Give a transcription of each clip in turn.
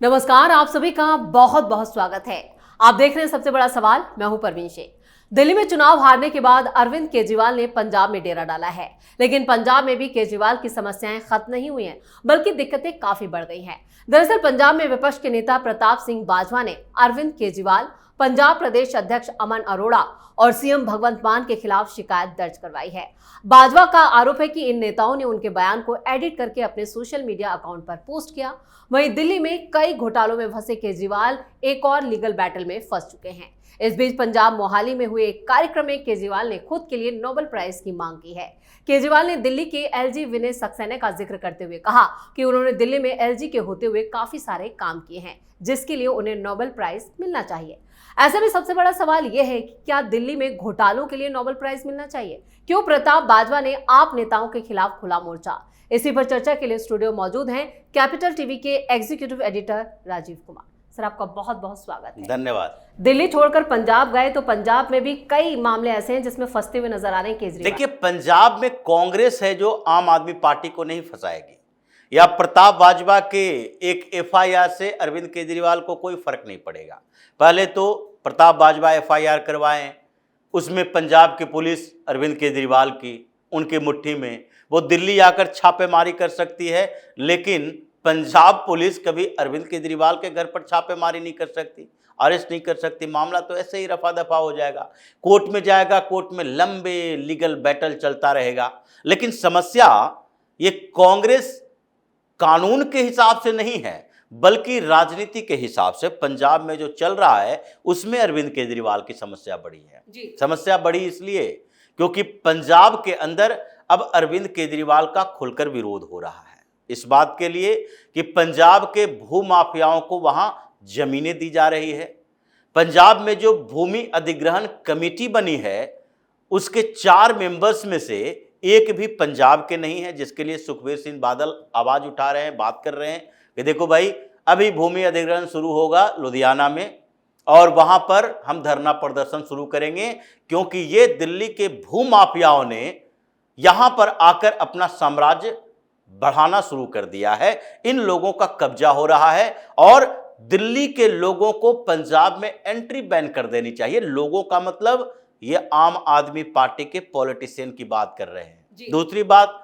नमस्कार, आप सभी का बहुत बहुत स्वागत है। आप देख रहे हैं सबसे बड़ा सवाल। मैं हूं परवीन शेख। दिल्ली में चुनाव हारने के बाद अरविंद केजरीवाल ने पंजाब में डेरा डाला है, लेकिन पंजाब में भी केजरीवाल की समस्याएं खत्म नहीं हुई हैं, बल्कि दिक्कतें काफी बढ़ गई हैं। दरअसल पंजाब में विपक्ष के नेता प्रताप सिंह बाजवा ने अरविंद केजरीवाल, पंजाब प्रदेश अध्यक्ष अमन अरोड़ा और सीएम भगवंत मान के खिलाफ शिकायत दर्ज करवाई है। बाजवा का आरोप है कि इन नेताओं ने उनके बयान को एडिट करके अपने सोशल मीडिया अकाउंट पर पोस्ट किया। वहीं दिल्ली में कई घोटालों में फंसे केजरीवाल एक और लीगल बैटल में फंस चुके हैं। इस बीच पंजाब मोहाली में हुए एक कार्यक्रम में केजरीवाल ने खुद के लिए नोबेल प्राइज की मांग की है। केजरीवाल ने दिल्ली के एलजी विनय सक्सेना का जिक्र करते हुए कहा कि उन्होंने दिल्ली में एलजी के होते हुए काफी सारे काम किए हैं, जिसके लिए उन्हें नोबेल प्राइज मिलना चाहिए। ऐसे में सबसे बड़ा सवाल यह है कि क्या दिल्ली में घोटालों के लिए नोबेल प्राइज मिलना चाहिए? क्यों प्रताप बाजवा ने आप नेताओं के खिलाफ खुला मोर्चा? इसी पर चर्चा के लिए स्टूडियो मौजूद हैं कैपिटल टीवी के executive editor Rajeev Kumar. Sir, आपका बहुत बहुत स्वागत है। धन्यवाद। दिल्ली छोड़कर पंजाब गए तो पंजाब में भी कई मामले ऐसे हैं जिसमें फंसते हुए नजर आ रहे हैं केजरीवाल। देखिए, पंजाब में कांग्रेस है जो आम आदमी पार्टी को नहीं फंसाएगी, या प्रताप बाजवा के एक एफआईआर से अरविंद केजरीवाल को कोई फर्क नहीं पड़ेगा। पहले तो प्रताप बाजवा एफआईआर करवाएं, उसमें पंजाब की पुलिस अरविंद केजरीवाल की उनकी मुट्ठी में, वो दिल्ली आकर छापेमारी कर सकती है, लेकिन पंजाब पुलिस कभी अरविंद केजरीवाल के घर पर छापेमारी नहीं कर सकती, अरेस्ट नहीं कर सकती। मामला तो ऐसे ही रफा दफा हो जाएगा, कोर्ट में जाएगा, कोर्ट में लंबे लीगल बैटल चलता रहेगा। लेकिन समस्या ये कांग्रेस कानून के हिसाब से नहीं है, बल्कि राजनीति के हिसाब से पंजाब में जो चल रहा है उसमें अरविंद केजरीवाल की समस्या बड़ी है। समस्या बड़ी इसलिए क्योंकि पंजाब के अंदर अब अरविंद केजरीवाल का खुलकर विरोध हो रहा है, इस बात के लिए कि पंजाब के भूमाफियाओं को वहां जमीनें दी जा रही है। पंजाब में जो भूमि अधिग्रहण कमेटी बनी है उसके 4 मेंबर्स में से एक भी पंजाब के नहीं है, जिसके लिए सुखबीर सिंह बादल आवाज उठा रहे हैं, बात कर रहे हैं कि देखो भाई, अभी भूमि अधिग्रहण शुरू होगा लुधियाना में और वहां पर हम धरना प्रदर्शन शुरू करेंगे, क्योंकि ये दिल्ली के भूमाफियाओं ने यहां पर आकर अपना साम्राज्य बढ़ाना शुरू कर दिया है। इन लोगों का कब्जा हो रहा है और दिल्ली के लोगों को पंजाब में एंट्री बैन कर देनी चाहिए। लोगों का मतलब ये आम आदमी पार्टी के पॉलिटिशियन की बात कर रहे हैं। दूसरी बात,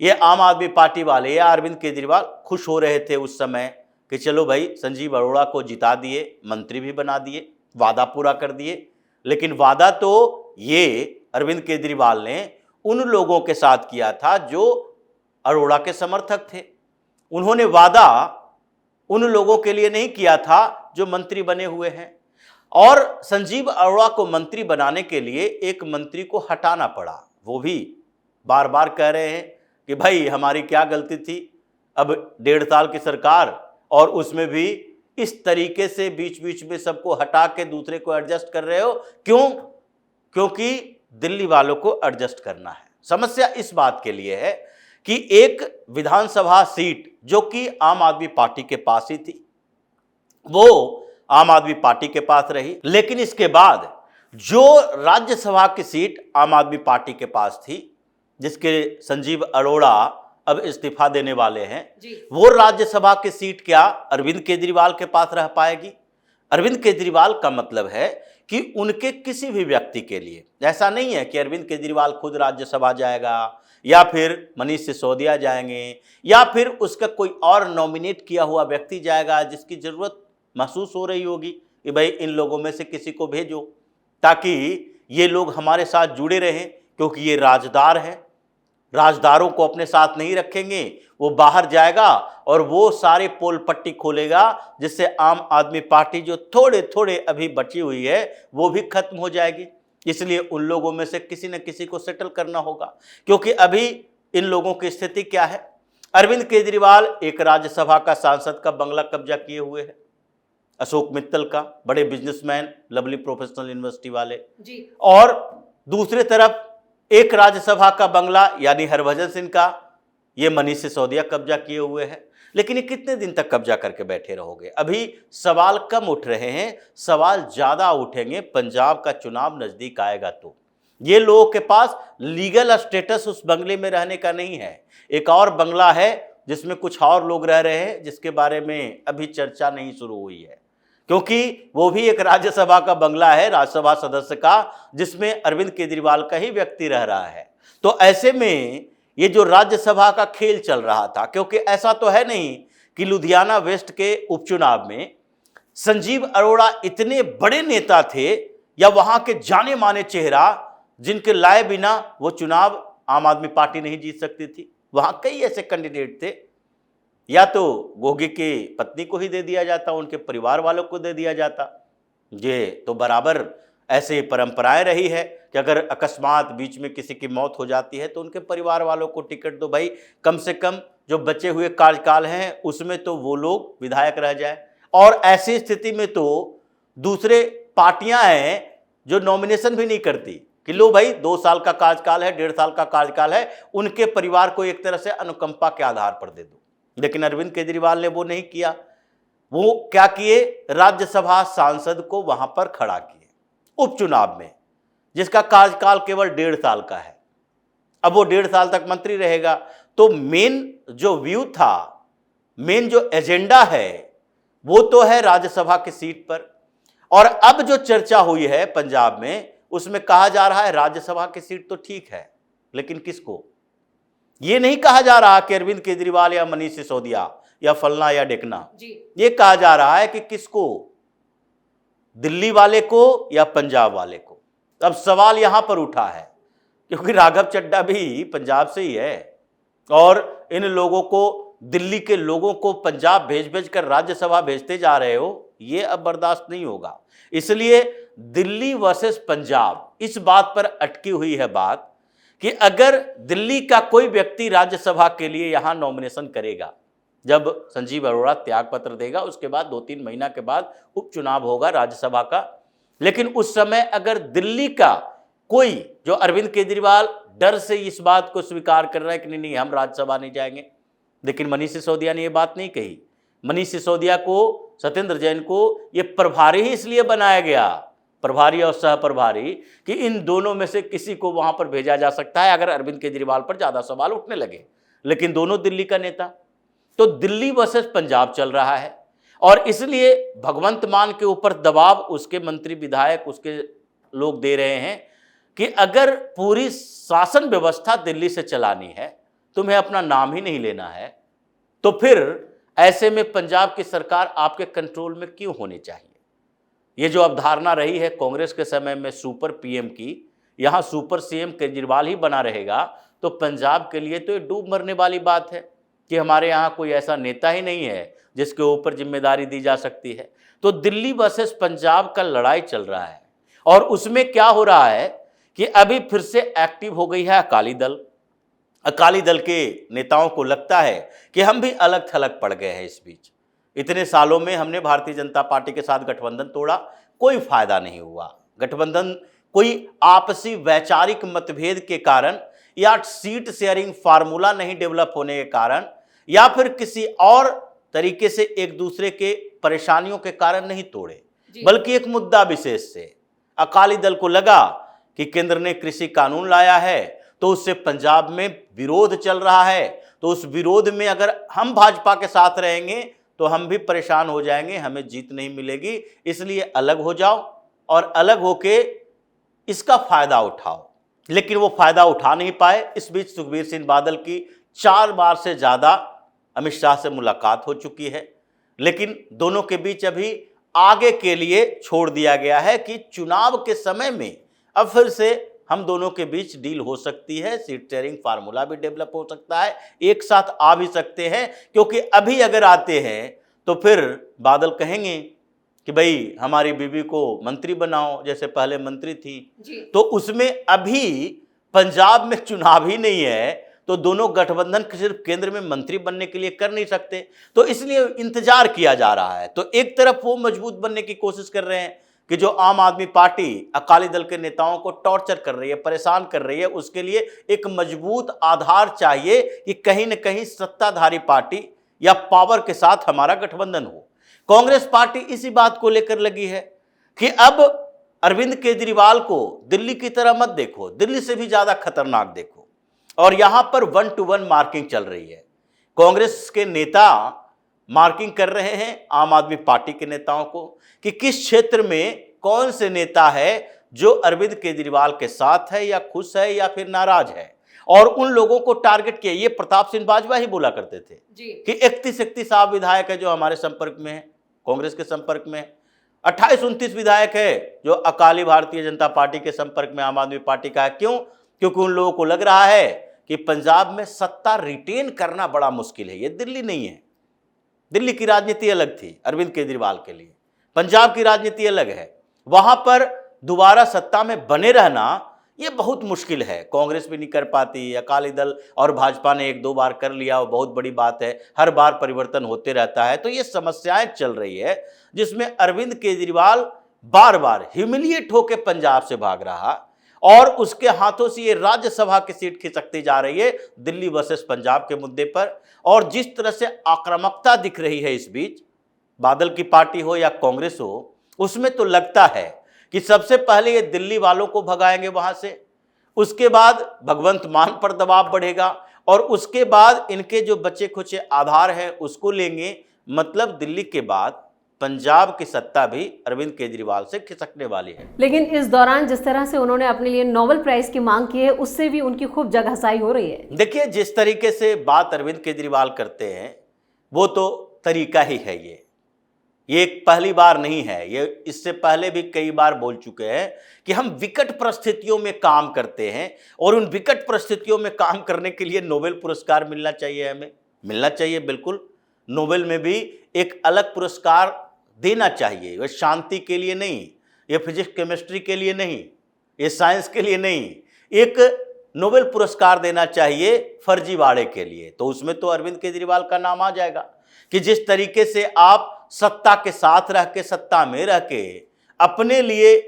ये आम आदमी पार्टी वाले या अरविंद केजरीवाल खुश हो रहे थे उस समय कि चलो भाई, संजीव अरोड़ा को जिता दिए, मंत्री भी बना दिए, वादा पूरा कर दिए। लेकिन वादा तो ये अरविंद केजरीवाल ने उन लोगों के साथ किया था जो अरोड़ा के समर्थक थे। उन्होंने वादा उन लोगों के लिए नहीं किया था जो मंत्री बने हुए हैं, और संजीव अरोड़ा को मंत्री बनाने के लिए एक मंत्री को हटाना पड़ा। वो भी बार बार कह रहे हैं कि भाई हमारी क्या गलती थी, अब 1.5 साल की सरकार और उसमें भी इस तरीके से बीच बीच में सबको हटा के दूसरे को एडजस्ट कर रहे हो, क्यों? क्योंकि दिल्ली वालों को एडजस्ट करना है। समस्या इस बात के लिए है कि एक विधानसभा सीट जो कि आम आदमी पार्टी के पास ही थी, वो आम आदमी पार्टी के पास रही, लेकिन इसके बाद जो राज्यसभा की सीट आम आदमी पार्टी के पास थी, जिसके संजीव अरोड़ा अब इस्तीफा देने वाले हैं, वो राज्यसभा की सीट क्या अरविंद केजरीवाल के पास रह पाएगी? अरविंद केजरीवाल का मतलब है कि उनके किसी भी व्यक्ति के लिए ऐसा नहीं है कि अरविंद केजरीवाल खुद राज्यसभा जाएगा या फिर मनीष सिसोदिया जाएंगे या फिर उसका कोई और नॉमिनेट किया हुआ व्यक्ति जाएगा जिसकी जरूरत महसूस हो रही होगी कि भाई इन लोगों में से किसी को भेजो ताकि ये लोग हमारे साथ जुड़े रहें, क्योंकि ये राजदार हैं। राजदारों को अपने साथ नहीं रखेंगे, वो बाहर जाएगा और वो सारे पोल पट्टी खोलेगा, जिससे आम आदमी पार्टी जो थोड़े थोड़े अभी बची हुई है वो भी खत्म हो जाएगी। इसलिए उन लोगों में से किसी न किसी को सेटल करना होगा, क्योंकि अभी इन लोगों की स्थिति क्या है? अरविंद केजरीवाल एक राज्यसभा का सांसद का बंगला कब्जा किए हुए है, अशोक मित्तल का, बड़े बिजनेसमैन, लवली प्रोफेशनल यूनिवर्सिटी वाले जी। और दूसरी तरफ एक राज्यसभा का बंगला यानी हरभजन सिंह का, ये मनीष सिसोदिया कब्जा किए हुए हैं। लेकिन ये कितने दिन तक कब्जा करके बैठे रहोगे? अभी सवाल कम उठ रहे हैं, सवाल ज्यादा उठेंगे पंजाब का चुनाव नजदीक आएगा तो। ये लोगों के पास लीगल स्टेटस उस बंगले में रहने का नहीं है। एक और बंगला है जिसमें कुछ और लोग रह रहे हैं, जिसके बारे में अभी चर्चा नहीं शुरू हुई है, क्योंकि वो भी एक राज्यसभा का बंगला है, राज्यसभा सदस्य का, जिसमें अरविंद केजरीवाल का ही व्यक्ति रह रहा है। तो ऐसे में ये जो राज्यसभा का खेल चल रहा था, क्योंकि ऐसा तो है नहीं कि लुधियाना वेस्ट के उपचुनाव में संजीव अरोड़ा इतने बड़े नेता थे या वहां के जाने माने चेहरा जिनके लाए बिना वो चुनाव आम आदमी पार्टी नहीं जीत सकती थी। वहां कई ऐसे कैंडिडेट थे, या तो गोगी की पत्नी को ही दे दिया जाता, उनके परिवार वालों को दे दिया जाता। ये तो बराबर ऐसे परंपराएं रही है कि अगर अकस्मात बीच में किसी की मौत हो जाती है तो उनके परिवार वालों को टिकट दो भाई, कम से कम जो बचे हुए कार्यकाल हैं उसमें तो वो लोग विधायक रह जाए। और ऐसी स्थिति में तो दूसरे पार्टियां हैं जो नॉमिनेशन भी नहीं करती कि लो भाई 2 साल का कार्यकाल है, 1.5 साल का कार्यकाल है, उनके परिवार को एक तरह से अनुकंपा के आधार पर दे दो। लेकिन अरविंद केजरीवाल ने वो नहीं किया। वो क्या किए, राज्यसभा सांसद को वहां पर खड़ा किए उपचुनाव में, जिसका कार्यकाल केवल 1.5 साल का है। अब वो 1.5 साल तक मंत्री रहेगा। तो मेन जो व्यू था, मेन जो एजेंडा है, वो तो है राज्यसभा की सीट पर। और अब जो चर्चा हुई है पंजाब में, उसमें कहा जा रहा है राज्यसभा की सीट तो ठीक है, लेकिन किसको? ये नहीं कहा जा रहा कि अरविंद केजरीवाल या मनीष सिसोदिया या फलना या ढेकना, ये कहा जा रहा है कि किसको, दिल्ली वाले को या पंजाब वाले को। अब सवाल यहां पर उठा है क्योंकि राघव चड्ढा भी पंजाब से ही है, और इन लोगों को, दिल्ली के लोगों को पंजाब भेज भेज कर राज्यसभा भेजते जा रहे हो, ये अब बर्दाश्त नहीं होगा। इसलिए दिल्ली वर्सेस पंजाब, इस बात पर अटकी हुई है बात कि अगर दिल्ली का कोई व्यक्ति राज्यसभा के लिए यहां नॉमिनेशन करेगा, जब संजीव अरोड़ा त्यागपत्र देगा, उसके बाद 2-3 महीना के बाद उपचुनाव होगा राज्यसभा का, लेकिन उस समय अगर दिल्ली का कोई, जो अरविंद केजरीवाल डर से इस बात को स्वीकार कर रहा है कि नहीं नहीं हम राज्यसभा नहीं जाएंगे, लेकिन मनीष सिसोदिया ने यह बात नहीं कही। मनीष सिसोदिया को, सत्येंद्र जैन को ये प्रभारी ही इसलिए बनाया गया, प्रभारी और सह प्रभारी, कि इन दोनों में से किसी को वहां पर भेजा जा सकता है अगर अरविंद केजरीवाल पर ज्यादा सवाल उठने लगे। लेकिन दोनों दिल्ली का नेता, तो दिल्ली वर्सेस पंजाब चल रहा है, और इसलिए भगवंत मान के ऊपर दबाव उसके मंत्री विधायक, उसके लोग दे रहे हैं कि अगर पूरी शासन व्यवस्था दिल्ली से चलानी है, तुम्हें अपना नाम ही नहीं लेना है, तो फिर ऐसे में पंजाब की सरकार आपके कंट्रोल में क्यों होनी चाहिए? ये जो अवधारणा रही है कांग्रेस के समय में सुपर पीएम की, यहां सुपर सीएम केजरीवाल ही बना रहेगा, तो पंजाब के लिए तो ये डूब मरने वाली बात है कि हमारे यहाँ कोई ऐसा नेता ही नहीं है जिसके ऊपर जिम्मेदारी दी जा सकती है। तो दिल्ली वर्सेस पंजाब का लड़ाई चल रहा है, और उसमें क्या हो रहा है कि अभी फिर से एक्टिव हो गई है अकाली दल। अकाली दल के नेताओं को लगता है कि हम भी अलग थलग पड़ गए हैं। इस बीच इतने सालों में हमने भारतीय जनता पार्टी के साथ गठबंधन तोड़ा, कोई फायदा नहीं हुआ। गठबंधन कोई आपसी वैचारिक मतभेद के कारण, या सीट शेयरिंग फार्मूला नहीं डेवलप होने के कारण, या फिर किसी और तरीके से एक दूसरे के परेशानियों के कारण नहीं तोड़े, बल्कि एक मुद्दा विशेष से अकाली दल को लगा कि केंद्र ने कृषि कानून लाया है, तो उससे पंजाब में विरोध चल रहा है, तो उस विरोध में अगर हम भाजपा के साथ रहेंगे तो हम भी परेशान हो जाएंगे, हमें जीत नहीं मिलेगी, इसलिए अलग हो जाओ और अलग होके इसका फायदा उठाओ। लेकिन वो फायदा उठा नहीं पाए। इस बीच सुखबीर सिंह बादल की 4 बार से ज्यादा अमित शाह से मुलाकात हो चुकी है, लेकिन दोनों के बीच अभी आगे के लिए छोड़ दिया गया है कि चुनाव के समय में अब फिर से हम दोनों के बीच डील हो सकती है, सीट शेयरिंग फार्मूला भी डेवलप हो सकता है, एक साथ आ भी सकते हैं। क्योंकि अभी अगर आते हैं तो फिर बादल कहेंगे कि भाई हमारी बीवी को मंत्री बनाओ, जैसे पहले मंत्री थी, तो उसमें अभी पंजाब में चुनाव ही नहीं है, तो दोनों गठबंधन सिर्फ केंद्र में मंत्री बनने के लिए कर नहीं सकते, तो इसलिए इंतजार किया जा रहा है। तो एक तरफ वो मजबूत बनने की कोशिश कर रहे हैं कि जो आम आदमी पार्टी अकाली दल के नेताओं को टॉर्चर कर रही है, परेशान कर रही है, उसके लिए एक मजबूत आधार चाहिए कि कहीं न कहीं सत्ताधारी पार्टी या पावर के साथ हमारा गठबंधन हो। कांग्रेस पार्टी इसी बात को लेकर लगी है कि अब अरविंद केजरीवाल को दिल्ली की तरह मत देखो, दिल्ली से भी ज्यादा खतरनाक देखो। और यहां पर 1-to-1 मार्किंग चल रही है कांग्रेस के नेता मार्किंग कर रहे हैं आम आदमी पार्टी के नेताओं को कि किस क्षेत्र में कौन से नेता है जो अरविंद केजरीवाल के साथ है या खुश है या फिर नाराज है, और उन लोगों को टारगेट किया। ये प्रताप सिंह बाजवा ही बोला करते थे कि 31 आप विधायक है जो हमारे संपर्क में है, कांग्रेस के संपर्क में है, 28-29 विधायक है जो अकाली भारतीय जनता पार्टी के संपर्क में आम आदमी पार्टी का है। क्यों? क्योंकि उन लोगों को लग रहा है कि पंजाब में सत्ता रिटेन करना बड़ा मुश्किल है। ये दिल्ली नहीं है, दिल्ली की राजनीति अलग थी अरविंद केजरीवाल के लिए, पंजाब की राजनीति अलग है। वहां पर दोबारा सत्ता में बने रहना ये बहुत मुश्किल है, कांग्रेस भी नहीं कर पाती, अकाली दल और भाजपा ने 1-2 बार कर लिया, वो बहुत बड़ी बात है, हर बार परिवर्तन होते रहता है। तो ये समस्याएं चल रही है जिसमें अरविंद केजरीवाल बार बार ह्यूमिलिएट होकर पंजाब से भाग रहा और उसके हाथों से ये राज्यसभा की सीट खिसकती जा रही है दिल्ली वर्सेस पंजाब के मुद्दे पर। और जिस तरह से आक्रामकता दिख रही है इस बीच, बादल की पार्टी हो या कांग्रेस हो, उसमें तो लगता है कि सबसे पहले ये दिल्ली वालों को भगाएंगे वहां से, उसके बाद भगवंत मान पर दबाव बढ़ेगा और उसके बाद इनके जो बचे खुचे आधार हैं उसको लेंगे। मतलब दिल्ली के बाद पंजाब की सत्ता भी अरविंद केजरीवाल से खिसकने वाली है। लेकिन इस दौरान जिस तरह से उन्होंने अपने लिए नोबेल प्राइज की मांग की है, उससे भी उनकी खूब जगहसाई हो रही है। देखिए, जिस तरीके से बात अरविंद केजरीवाल करते हैं वो तो तरीका ही है। ये एक पहली बार नहीं है, ये इससे पहले भी कई बार बोल चुके हैं कि हम विकट परिस्थितियों में काम करते हैं और उन विकट परिस्थितियों में काम करने के लिए नोबेल पुरस्कार मिलना चाहिए, हमें मिलना चाहिए। बिल्कुल, नोबेल में भी एक अलग पुरस्कार देना चाहिए। वह शांति के लिए नहीं, ये फिजिक्स केमिस्ट्री के लिए नहीं, ये साइंस के लिए नहीं, एक नोबेल पुरस्कार देना चाहिए फर्जीवाड़े के लिए। तो उसमें तो अरविंद केजरीवाल का नाम आ जाएगा कि जिस तरीके से आप सत्ता के साथ रह के, सत्ता में रह के अपने लिए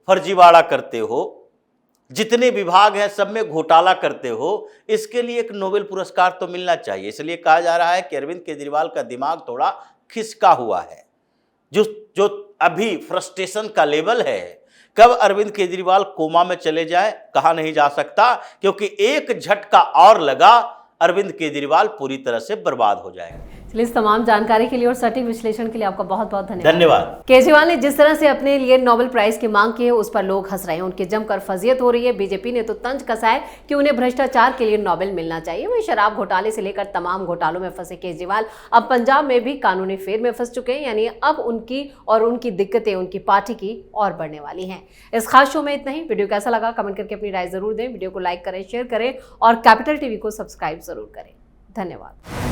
फर्जीवाड़ा करते हो, जितने विभाग हैं सब में घोटाला करते हो, इसके लिए एक नोबेल पुरस्कार तो मिलना चाहिए। इसलिए कहा जा रहा है कि अरविंद केजरीवाल का दिमाग थोड़ा खिसका हुआ है। जो अभी फ्रस्ट्रेशन का लेवल है, कब अरविंद केजरीवाल कोमा में चले जाए कहा नहीं जा सकता, क्योंकि एक झटका और लगा अरविंद केजरीवाल पूरी तरह से बर्बाद हो जाएगा। चलिए, इस तमाम जानकारी के लिए और सटीक विश्लेषण के लिए आपका बहुत बहुत धन्यवाद। केजरीवाल ने जिस तरह से अपने लिए नोबेल प्राइज की मांग की है उस पर लोग हंस रहे हैं, उनकी जमकर फजीयत हो रही है। बीजेपी ने तो तंज कसा है कि उन्हें भ्रष्टाचार के लिए नोबेल मिलना चाहिए। वही शराब घोटाले से लेकर तमाम घोटालों में फंसे केजरीवाल अब पंजाब में भी कानूनी फेर में फंस चुके हैं। यानी अब उनकी और उनकी दिक्कतें उनकी पार्टी की और बढ़ने वाली हैं। इस खास शो में इतना ही। वीडियो कैसा लगा कमेंट करके अपनी राय जरूर दें। वीडियो को लाइक करें, शेयर करें और कैपिटल टीवी को सब्सक्राइब जरूर करें। धन्यवाद।